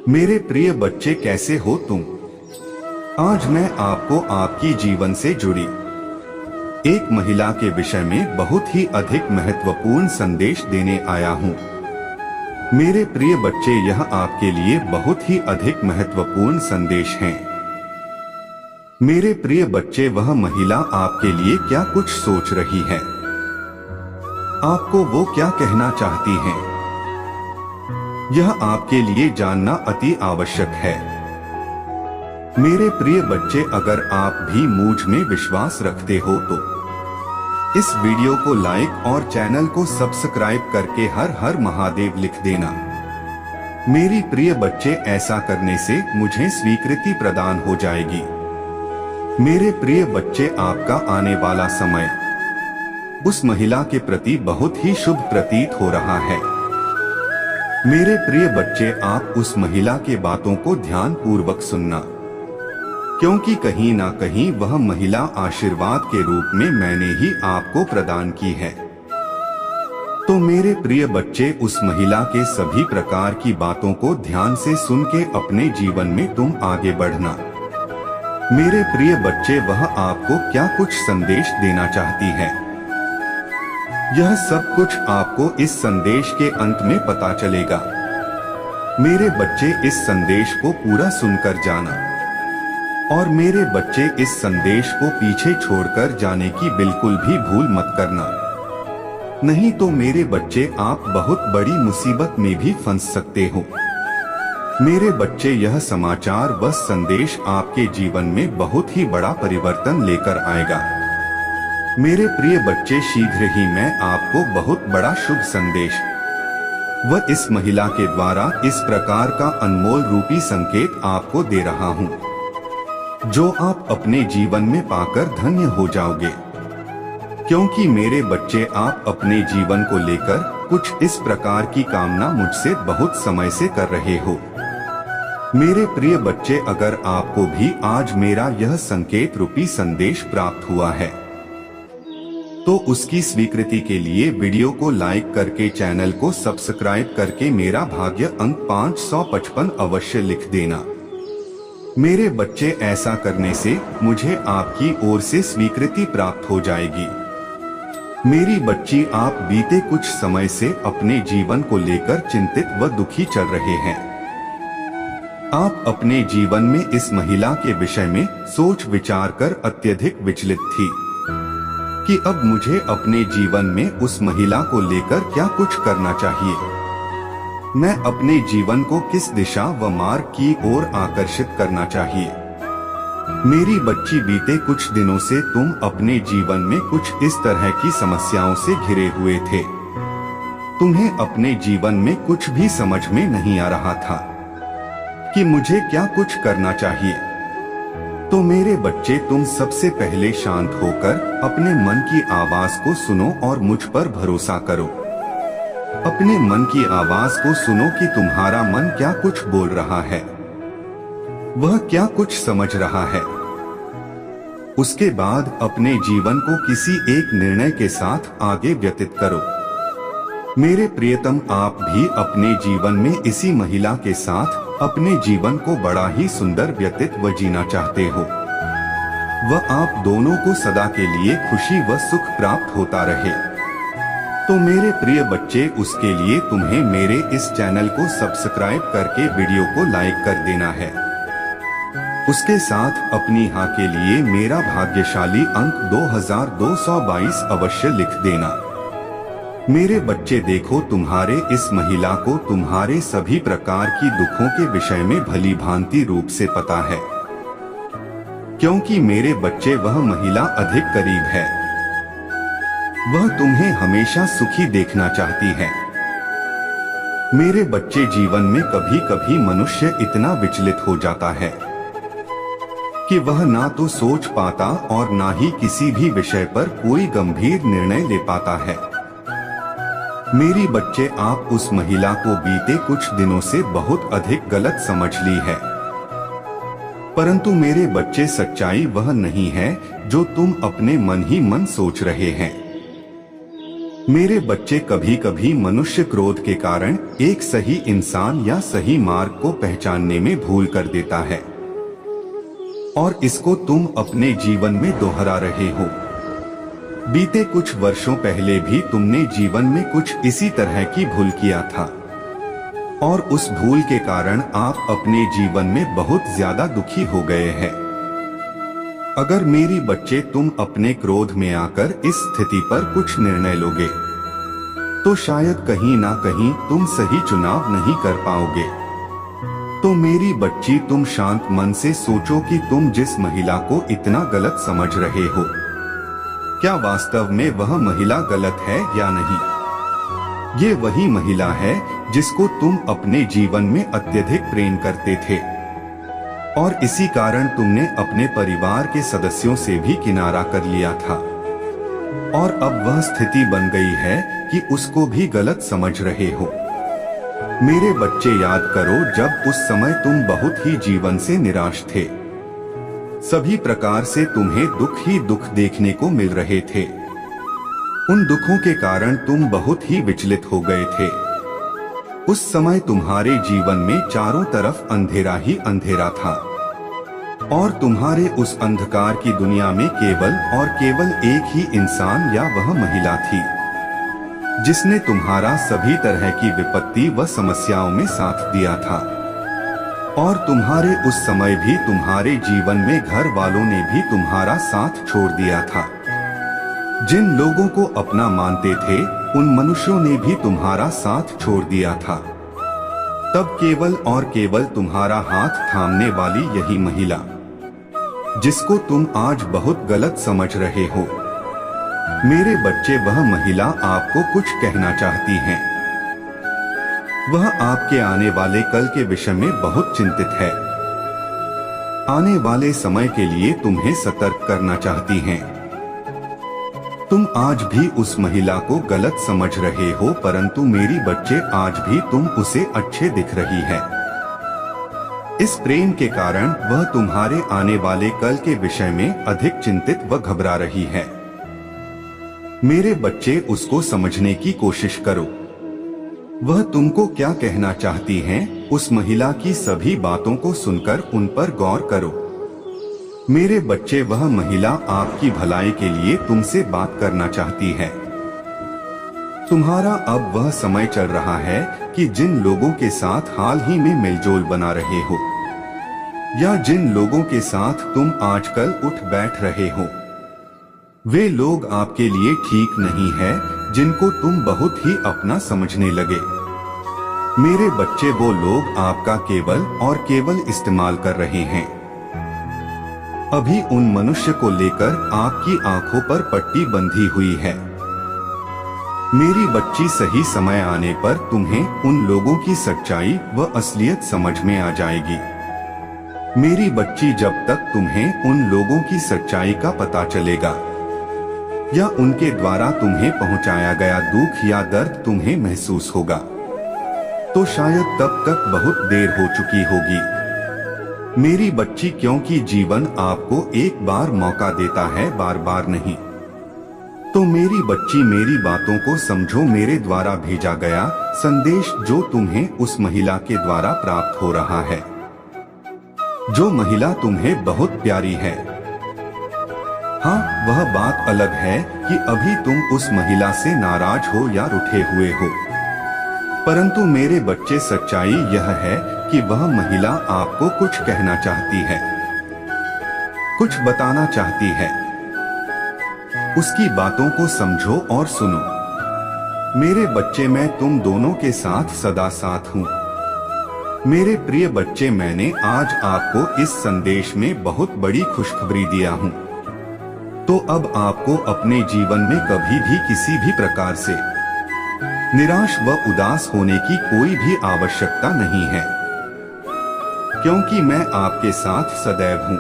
मेरे प्रिय बच्चे, कैसे हो तुम? आज मैं आपको आपकी जीवन से जुड़ी एक महिला के विषय में बहुत ही अधिक महत्वपूर्ण संदेश देने आया हूँ। मेरे प्रिय बच्चे, यह आपके लिए बहुत ही अधिक महत्वपूर्ण संदेश है। मेरे प्रिय बच्चे, वह महिला आपके लिए क्या कुछ सोच रही है? आपको वो क्या कहना चाहती है? यह आपके लिए जानना अति आवश्यक है। मेरे प्रिय बच्चे, अगर आप भी मुझ में विश्वास रखते हो तो इस वीडियो को लाइक और चैनल को सब्सक्राइब करके हर हर महादेव लिख देना। मेरी प्रिय बच्चे, ऐसा करने से मुझे स्वीकृति प्रदान हो जाएगी। मेरे प्रिय बच्चे, आपका आने वाला समय उस महिला के प्रति बहुत ही शुभ प्रतीत हो रहा है। मेरे प्रिय बच्चे, आप उस महिला के बातों को ध्यान पूर्वक सुनना, क्योंकि कहीं ना कहीं वह महिला आशीर्वाद के रूप में मैंने ही आपको प्रदान की है। तो मेरे प्रिय बच्चे, उस महिला के सभी प्रकार की बातों को ध्यान से सुन के अपने जीवन में तुम आगे बढ़ना। मेरे प्रिय बच्चे, वह आपको क्या कुछ संदेश देना चाहती है, यह सब कुछ आपको इस संदेश के अंत में पता चलेगा। मेरे बच्चे, इस संदेश को पूरा सुनकर जाना, और मेरे बच्चे, इस संदेश को पीछे छोड़कर जाने की बिल्कुल भी भूल मत करना, नहीं तो मेरे बच्चे, आप बहुत बड़ी मुसीबत में भी फंस सकते हो। मेरे बच्चे, यह समाचार व संदेश आपके जीवन में बहुत ही बड़ा परिवर्तन लेकर आएगा। मेरे प्रिय बच्चे, शीघ्र ही मैं आपको बहुत बड़ा शुभ संदेश व इस महिला के द्वारा इस प्रकार का अनमोल रूपी संकेत आपको दे रहा हूँ, जो आप अपने जीवन में पाकर धन्य हो जाओगे। क्योंकि मेरे बच्चे, आप अपने जीवन को लेकर कुछ इस प्रकार की कामना मुझसे बहुत समय से कर रहे हो। मेरे प्रिय बच्चे, अगर आपको भी आज मेरा यह संकेत रूपी संदेश प्राप्त हुआ है, तो उसकी स्वीकृति के लिए वीडियो को लाइक करके चैनल को सब्सक्राइब करके मेरा भाग्य अंक 555 अवश्य लिख देना। मेरे बच्चे, ऐसा करने से मुझे आपकी ओर से स्वीकृति प्राप्त हो जाएगी। मेरी बच्ची, आप बीते कुछ समय से अपने जीवन को लेकर चिंतित व दुखी चल रहे हैं। आप अपने जीवन में इस महिला के विषय में सोच विचार कर अत्यधिक विचलित थी कि अब मुझे अपने जीवन में उस महिला को लेकर क्या कुछ करना चाहिए। मैं अपने जीवन को किस दिशा व मार्ग की ओर आकर्षित करना चाहिए। मेरी बच्ची, बीते कुछ दिनों से तुम अपने जीवन में कुछ इस तरह की समस्याओं से घिरे हुए थे। तुम्हें अपने जीवन में कुछ भी समझ में नहीं आ रहा था कि मुझे क्या कुछ करना चाहिए। तो मेरे बच्चे, तुम सबसे पहले शांत होकर अपने मन की आवाज को सुनो और मुझ पर भरोसा करो। अपने मन की आवाज को सुनो कि तुम्हारा मन क्या कुछ बोल रहा है, वह क्या कुछ समझ रहा है। उसके बाद अपने जीवन को किसी एक निर्णय के साथ आगे व्यतीत करो। मेरे प्रियतम, आप भी अपने जीवन में इसी महिला के साथ अपने जीवन को बड़ा ही सुंदर व्यतीत व जीना चाहते हो। वह आप दोनों को सदा के लिए खुशी व सुख प्राप्त होता रहे। तो मेरे प्रिय बच्चे, उसके लिए तुम्हें मेरे इस चैनल को सब्सक्राइब करके वीडियो को लाइक कर देना है। उसके साथ अपनी हाँ के लिए मेरा भाग्यशाली अंक 2222 अवश्य लिख देना। मेरे बच्चे, देखो, तुम्हारे इस महिला को तुम्हारे सभी प्रकार की दुखों के विषय में भली भांति रूप से पता है, क्योंकि मेरे बच्चे, वह महिला अधिक करीब है। वह तुम्हें हमेशा सुखी देखना चाहती है। मेरे बच्चे, जीवन में कभी कभी मनुष्य इतना विचलित हो जाता है कि वह ना तो सोच पाता और ना ही किसी भी विषय पर कोई गंभीर निर्णय ले पाता है। मेरी बच्चे, आप उस महिला को बीते कुछ दिनों से बहुत अधिक गलत समझ ली है, परंतु मेरे बच्चे, सच्चाई वह नहीं है जो तुम अपने मन ही मन सोच रहे हैं। मेरे बच्चे, कभी कभी मनुष्य क्रोध के कारण एक सही इंसान या सही मार्ग को पहचानने में भूल कर देता है और इसको तुम अपने जीवन में दोहरा रहे हो। बीते कुछ वर्षों पहले भी तुमने जीवन में कुछ इसी तरह की भूल किया था और उस भूल के कारण आप अपने जीवन में बहुत ज्यादा दुखी हो गए हैं। अगर मेरी बच्चे, तुम अपने क्रोध में आकर इस स्थिति पर कुछ निर्णय लोगे तो शायद कहीं ना कहीं तुम सही चुनाव नहीं कर पाओगे। तो मेरी बच्ची, तुम शांत मन से सोचो कि तुम जिस महिला को इतना गलत समझ रहे हो, क्या वास्तव में वह महिला गलत है या नहीं। ये वही महिला है जिसको तुम अपने जीवन में अत्यधिक प्रेम करते थे और इसी कारण तुमने अपने परिवार के सदस्यों से भी किनारा कर लिया था और अब वह स्थिति बन गई है कि उसको भी गलत समझ रहे हो। मेरे बच्चे, याद करो जब उस समय तुम बहुत ही जीवन से निराश थे, सभी प्रकार से तुम्हें दुख ही दुख देखने को मिल रहे थे। उन दुखों के कारण तुम बहुत ही विचलित हो गए थे। उस समय तुम्हारे जीवन में चारों तरफ अंधेरा ही अंधेरा था और तुम्हारे उस अंधकार की दुनिया में केवल और केवल एक ही इंसान या वह महिला थी जिसने तुम्हारा सभी तरह की विपत्ति व समस्याओं में साथ दिया था। और तुम्हारे उस समय भी तुम्हारे जीवन में घर वालों ने भी तुम्हारा साथ छोड़ दिया था। जिन लोगों को अपना मानते थे उन मनुष्यों ने भी तुम्हारा साथ छोड़ दिया था। तब केवल और केवल तुम्हारा हाथ थामने वाली यही महिला, जिसको तुम आज बहुत गलत समझ रहे हो, मेरे बच्चे, वह महिला आपको कुछ कहना चाहती है। वह आपके आने वाले कल के विषय में बहुत चिंतित है। आने वाले समय के लिए तुम्हें सतर्क करना चाहती हैं। तुम आज भी उस महिला को गलत समझ रहे हो, परंतु मेरी बच्चे, आज भी तुम उसे अच्छे दिख रही है। इस प्रेम के कारण वह तुम्हारे आने वाले कल के विषय में अधिक चिंतित व घबरा रही है। मेरे बच्चे, उसको समझने की कोशिश करो। वह तुमको क्या कहना चाहती हैं, उस महिला की सभी बातों को सुनकर उन पर गौर करो। मेरे बच्चे, वह महिला आपकी भलाई के लिए तुमसे बात करना चाहती है। तुम्हारा अब वह समय चल रहा है कि जिन लोगों के साथ हाल ही में मेलजोल बना रहे हो या जिन लोगों के साथ तुम आजकल उठ बैठ रहे हो, वे लोग आपके लिए ठीक नहीं है जिनको तुम बहुत ही अपना समझने लगे। मेरे बच्चे, वो लोग आपका केवल और केवल इस्तेमाल कर रहे हैं। अभी उन मनुष्य को लेकर आपकी आंखों पर पट्टी बंधी हुई है। मेरी बच्ची, सही समय आने पर तुम्हें उन लोगों की सच्चाई व असलियत समझ में आ जाएगी। मेरी बच्ची, जब तक तुम्हें उन लोगों की सच्चाई का पता चलेगा या उनके द्वारा तुम्हें पहुंचाया गया दुख या दर्द तुम्हें महसूस होगा, तो शायद तब तक बहुत देर हो चुकी होगी। मेरी बच्ची, क्योंकि जीवन आपको एक बार मौका देता है, बार बार नहीं। तो मेरी बच्ची, मेरी बातों को समझो। मेरे द्वारा भेजा गया संदेश जो तुम्हें उस महिला के द्वारा प्राप्त हो रहा है, जो महिला तुम्हें बहुत प्यारी है। हाँ, वह बात अलग है कि अभी तुम उस महिला से नाराज हो या रूठे हुए हो, परंतु मेरे बच्चे, सच्चाई यह है कि वह महिला आपको कुछ कहना चाहती है, कुछ बताना चाहती है। उसकी बातों को समझो और सुनो। मेरे बच्चे, मैं तुम दोनों के साथ सदा साथ हूँ। मेरे प्रिय बच्चे, मैंने आज आपको इस संदेश में बहुत बड़ी खुशखबरी दिया हूँ। तो अब आपको अपने जीवन में कभी भी किसी भी प्रकार से निराश व उदास होने की कोई भी आवश्यकता नहीं है, क्योंकि मैं आपके साथ सदैव हूँ।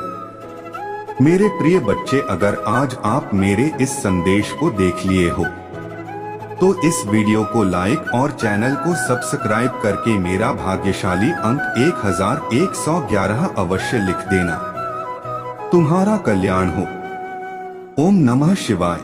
मेरे प्रिय बच्चे, अगर आज आप मेरे इस संदेश को देख लिए हो तो इस वीडियो को लाइक और चैनल को सब्सक्राइब करके मेरा भाग्यशाली अंक 1111 अवश्य लिख देना। तुम्हारा कल्याण हो। ओम नमः शिवाय।